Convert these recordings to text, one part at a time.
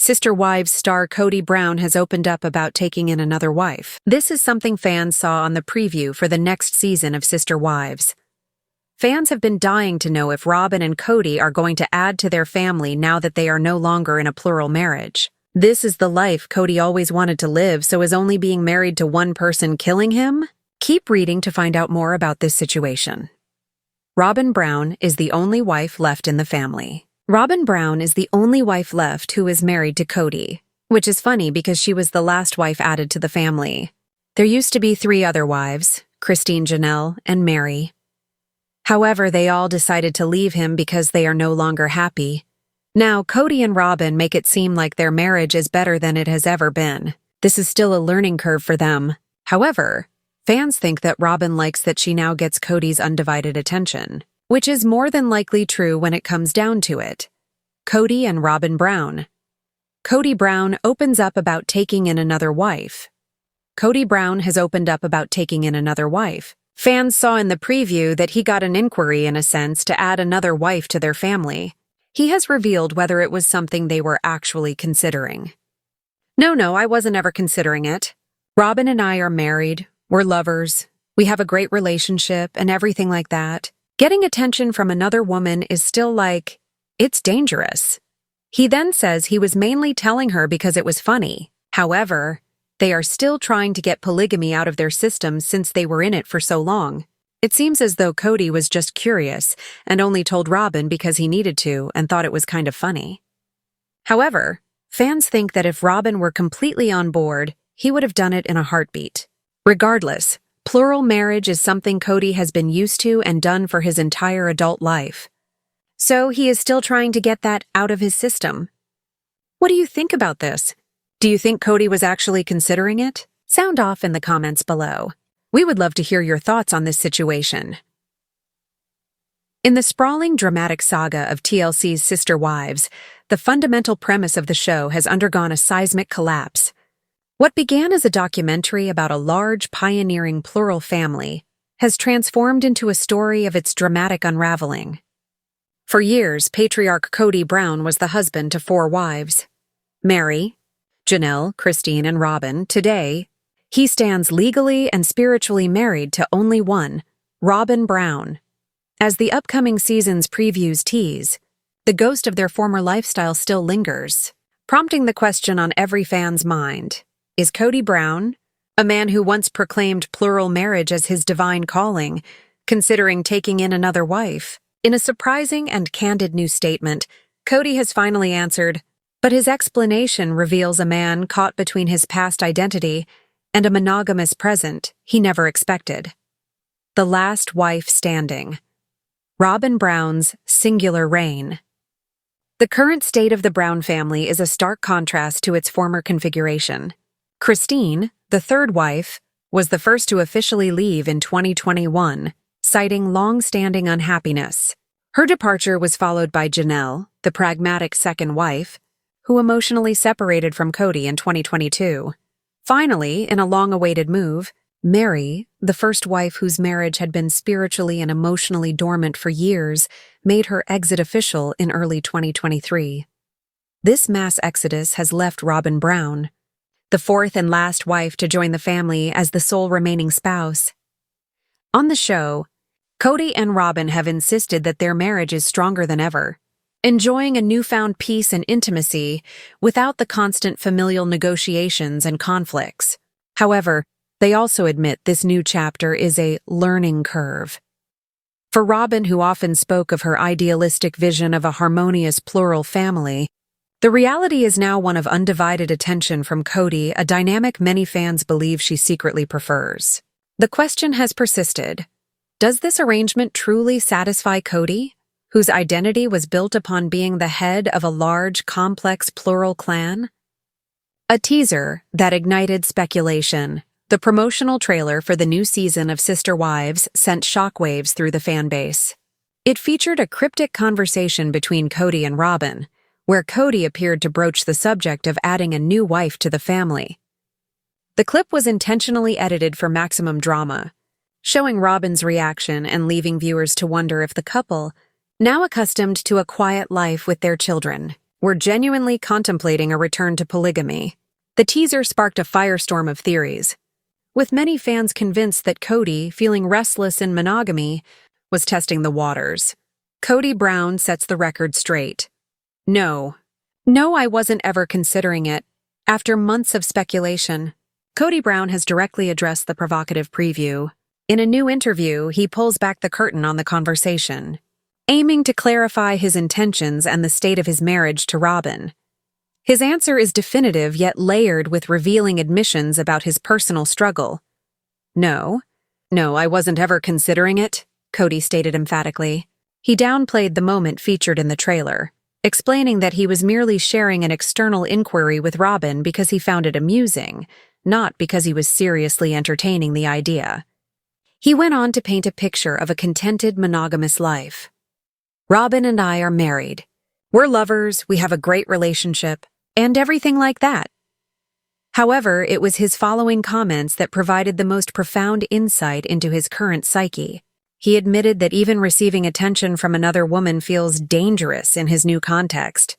Sister Wives star Kody Brown has opened up about taking in another wife. This is something fans saw on the preview for the next season of Sister Wives. Fans have been dying to know if Robyn and Kody are going to add to their family now that they are no longer in a plural marriage. This is the life Kody always wanted to live, so is only being married to one person killing him? Keep reading to find out more about this situation. Robyn Brown is the only wife left in the family. Robyn Brown is the only wife left who is married to Kody, which is funny because she was the last wife added to the family. There used to be 3 other wives, Christine, Janelle, and Mary. However, they all decided to leave him because they are no longer happy. Now, Kody and Robyn make it seem like their marriage is better than it has ever been. This is still a learning curve for them. However, fans think that Robyn likes that she now gets Kody's undivided attention, which is more than likely true when it comes down to it. Kody and Robyn Brown. Kody Brown opens up about taking in another wife. Kody Brown has opened up about taking in another wife. Fans saw in the preview that he got an inquiry, in a sense, to add another wife to their family. He has revealed whether it was something they were actually considering. No, I wasn't ever considering it. Robyn and I are married, we're lovers, we have a great relationship and everything like that. Getting attention from another woman is still like, it's dangerous. He then says he was mainly telling her because it was funny. However, they are still trying to get polygamy out of their system since they were in it for so long. It seems as though Kody was just curious and only told Robyn because he needed to and thought it was kind of funny. However, fans think that if Robyn were completely on board, he would have done it in a heartbeat. Regardless, plural marriage is something Kody has been used to and done for his entire adult life. So he is still trying to get that out of his system. What do you think about this? Do you think Kody was actually considering it? Sound off in the comments below. We would love to hear your thoughts on this situation. In the sprawling dramatic saga of TLC's Sister Wives, the fundamental premise of the show has undergone a seismic collapse. What began as a documentary about a large, pioneering plural family has transformed into a story of its dramatic unraveling. For years, patriarch Kody Brown was the husband to 4 wives. Mary, Janelle, Christine, and Robyn. Today, he stands legally and spiritually married to only one, Robyn Brown. As the upcoming season's previews tease, the ghost of their former lifestyle still lingers, prompting the question on every fan's mind. Is Kody Brown, a man who once proclaimed plural marriage as his divine calling, considering taking in another wife? In a surprising and candid new statement, Kody has finally answered, but his explanation reveals a man caught between his past identity and a monogamous present he never expected. The last wife standing. Robyn Brown's singular reign. The current state of the Brown family is a stark contrast to its former configuration. Christine, the 3rd wife, was the first to officially leave in 2021, citing long-standing unhappiness. Her departure was followed by Janelle, the pragmatic 2nd wife, who emotionally separated from Kody in 2022. Finally, in a long-awaited move, Mary, the 1st wife whose marriage had been spiritually and emotionally dormant for years, made her exit official in early 2023. This mass exodus has left Robyn Brown, the 4th and last wife to join the family as the sole remaining spouse. On the show, Kody and Robyn have insisted that their marriage is stronger than ever, enjoying a newfound peace and intimacy without the constant familial negotiations and conflicts. However, they also admit this new chapter is a learning curve. For Robyn, who often spoke of her idealistic vision of a harmonious plural family, the reality is now one of undivided attention from Kody, a dynamic many fans believe she secretly prefers. The question has persisted. Does this arrangement truly satisfy Kody, whose identity was built upon being the head of a large, complex plural clan? A teaser that ignited speculation. The promotional trailer for the new season of Sister Wives sent shockwaves through the fanbase. It featured a cryptic conversation between Kody and Robyn, where Kody appeared to broach the subject of adding a new wife to the family. The clip was intentionally edited for maximum drama, showing Robyn's reaction and leaving viewers to wonder if the couple, now accustomed to a quiet life with their children, were genuinely contemplating a return to polygamy. The teaser sparked a firestorm of theories, with many fans convinced that Kody, feeling restless in monogamy, was testing the waters. Kody Brown sets the record straight. No, I wasn't ever considering it. After months of speculation, Kody Brown has directly addressed the provocative preview. In a new interview, he pulls back the curtain on the conversation, aiming to clarify his intentions and the state of his marriage to Robyn. His answer is definitive yet layered with revealing admissions about his personal struggle. No, I wasn't ever considering it, Kody stated emphatically. He downplayed the moment featured in the trailer, explaining that he was merely sharing an external inquiry with Robyn because he found it amusing, not because he was seriously entertaining the idea. He went on to paint a picture of a contented monogamous life. Robyn and I are married. We're lovers, we have a great relationship, and everything like that. However, it was his following comments that provided the most profound insight into his current psyche. He admitted that even receiving attention from another woman feels dangerous in his new context.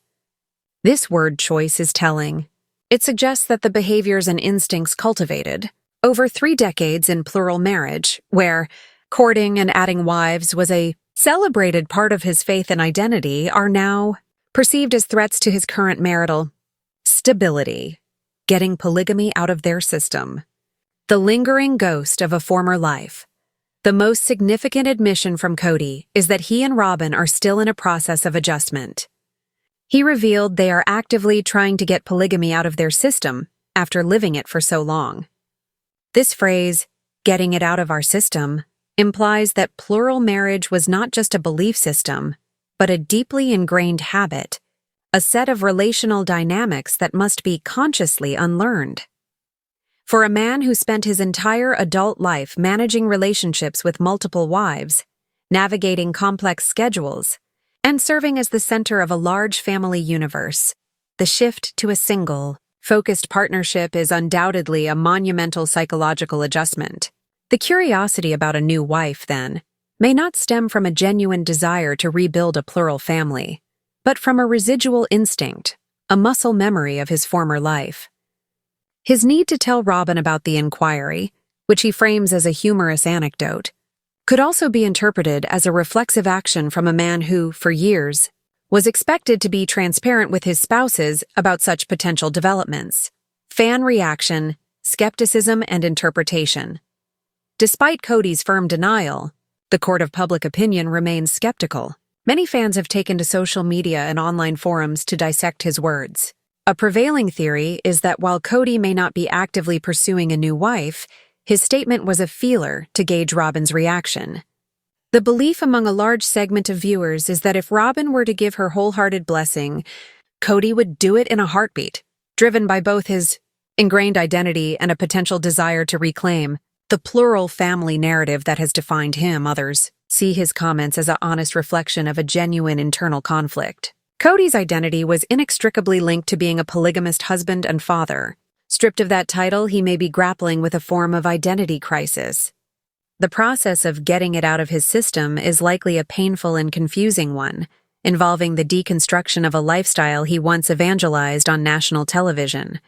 This word choice is telling. It suggests that the behaviors and instincts cultivated over 3 decades in plural marriage, where courting and adding wives was a celebrated part of his faith and identity, are now perceived as threats to his current marital stability, getting polygamy out of their system. The lingering ghost of a former life. The most significant admission from Kody is that he and Robyn are still in a process of adjustment. He revealed they are actively trying to get polygamy out of their system after living it for so long. This phrase, getting it out of our system, implies that plural marriage was not just a belief system, but a deeply ingrained habit, a set of relational dynamics that must be consciously unlearned. For a man who spent his entire adult life managing relationships with multiple wives, navigating complex schedules, and serving as the center of a large family universe, the shift to a single, focused partnership is undoubtedly a monumental psychological adjustment. The curiosity about a new wife, then, may not stem from a genuine desire to rebuild a plural family, but from a residual instinct, a muscle memory of his former life. His need to tell Robyn about the inquiry, which he frames as a humorous anecdote, could also be interpreted as a reflexive action from a man who, for years, was expected to be transparent with his spouses about such potential developments. Fan reaction, skepticism, and interpretation. Despite Kody's firm denial, the court of public opinion remains skeptical. Many fans have taken to social media and online forums to dissect his words. A prevailing theory is that while Kody may not be actively pursuing a new wife, his statement was a feeler to gauge Robyn's reaction. The belief among a large segment of viewers is that if Robyn were to give her wholehearted blessing, Kody would do it in a heartbeat, driven by both his ingrained identity and a potential desire to reclaim the plural family narrative that has defined him. Others see his comments as an honest reflection of a genuine internal conflict. Kody's identity was inextricably linked to being a polygamist husband and father. Stripped of that title, he may be grappling with a form of identity crisis. The process of getting it out of his system is likely a painful and confusing one, involving the deconstruction of a lifestyle he once evangelized on national television.